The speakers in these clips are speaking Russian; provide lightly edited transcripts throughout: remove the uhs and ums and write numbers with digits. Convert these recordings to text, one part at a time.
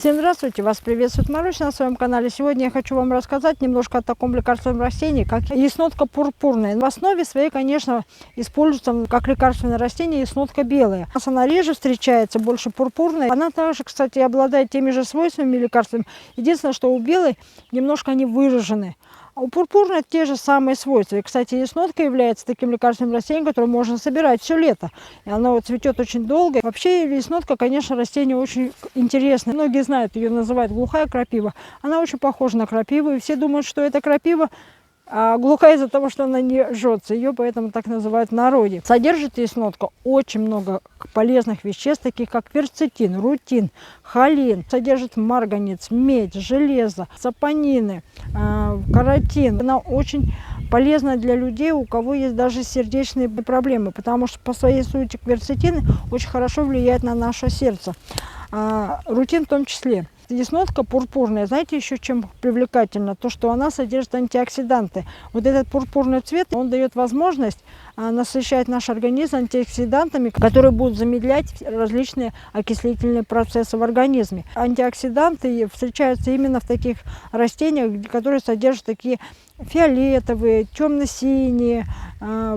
Всем здравствуйте! Вас приветствует Маруся на своем канале. Сегодня я хочу вам рассказать немножко о таком лекарственном растении, как яснотка пурпурная. В основе своей, конечно, используется как лекарственное растение яснотка белая. У нас она реже встречается, больше пурпурная. Она также, кстати, обладает теми же свойствами лекарственными. Единственное, что у белой немножко они выражены. А у пурпурной те же самые свойства. И, кстати, яснотка является таким лекарственным растением, которое можно собирать все лето. И оно цветет очень долго. Вообще, яснотка, конечно, растение очень интересное. Многие знают, ее называют глухая крапива. Она очень похожа на крапиву. И все думают, что это крапива, а глухая из-за того, что она не жжется. Ее поэтому так называют в народе. Содержит яснотка очень много полезных веществ, таких как кверцетин, рутин, холин. Содержит марганец, медь, железо, сапонины, каротин. Она очень полезна для людей, у кого есть даже сердечные проблемы, потому что по своей сути кверцетин очень хорошо влияет на наше сердце. Рутин в том числе. Яснотка пурпурная, знаете, еще чем привлекательна? То, что она содержит антиоксиданты. Вот этот пурпурный цвет, он дает возможность насыщать наш организм антиоксидантами, которые будут замедлять различные окислительные процессы в организме. Антиоксиданты встречаются именно в таких растениях, которые содержат такие фиолетовые, темно-синие,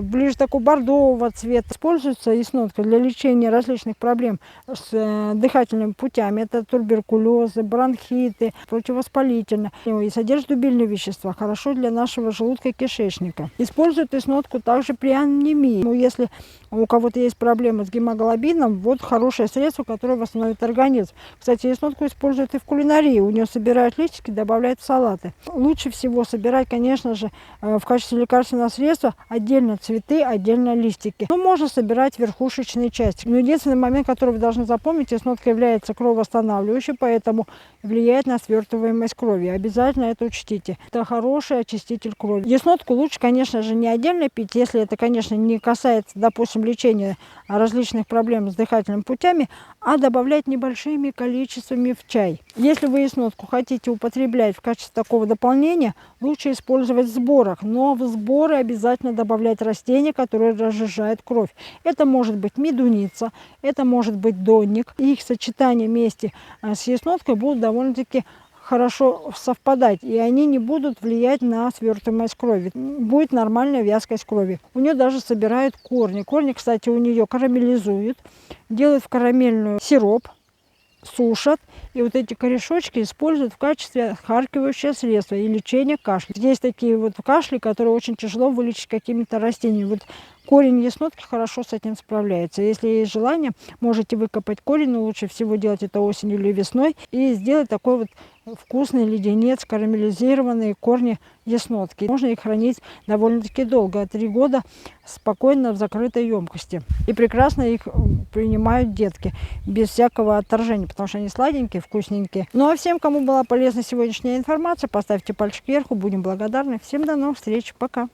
ближе такого бордового цвета. Используется яснотка для лечения различных проблем с дыхательными путями. Это туберкулезы, бронхиты, противовоспалительные. И содержит дубильные вещества, хорошо для нашего желудка и кишечника. Используют яснотку также при анемии. Если у кого-то есть проблемы с гемоглобином, вот хорошее средство, которое восстановит организм. Кстати, яснотку используют и в кулинарии. У нее собирают листики, добавляют в салаты. Лучше всего собирать, конечно же, в качестве лекарственного средства отдельно цветы, отдельно листики. Но можно собирать верхушечные части. Но единственный момент, который вы должны запомнить, яснотка является кровоостанавливающей, поэтому влияет на свертываемость крови. Обязательно это учтите. Это хороший очиститель крови. Яснотку лучше, конечно же, не отдельно пить, если это, конечно, не касается, допустим, лечения различных проблем с дыхательными путями, а добавлять небольшими количествами в чай. Если вы яснотку хотите употреблять в качестве такого дополнения, лучше использовать в сборах, но в сборы обязательно добавлять растения, которые разжижают кровь. Это может быть медуница, это может быть донник. Их сочетание вместе с ясноткой будут довольно-таки хорошо совпадать, и они не будут влиять на свертываемость крови. Будет нормальная вязкость крови. У нее даже собирают корни. Корни, кстати, у нее карамелизуют, делают в карамельную сироп, сушат, и вот эти корешочки используют в качестве отхаркивающего средства и лечения кашля. Есть такие вот кашли, которые очень тяжело вылечить какими-то растениями. Вот корень яснотки хорошо с этим справляется. Если есть желание, можете выкопать корень, но лучше всего делать это осенью или весной, и сделать такой вот вкусный леденец, карамелизированные корни яснотки. Можно их хранить довольно-таки долго, 3 года спокойно в закрытой емкости. И прекрасно их принимают детки, без всякого отторжения, потому что они сладенькие, вкусненькие. Ну а всем, кому была полезна сегодняшняя информация, поставьте пальчик вверх, будем благодарны. Всем до новых встреч, пока!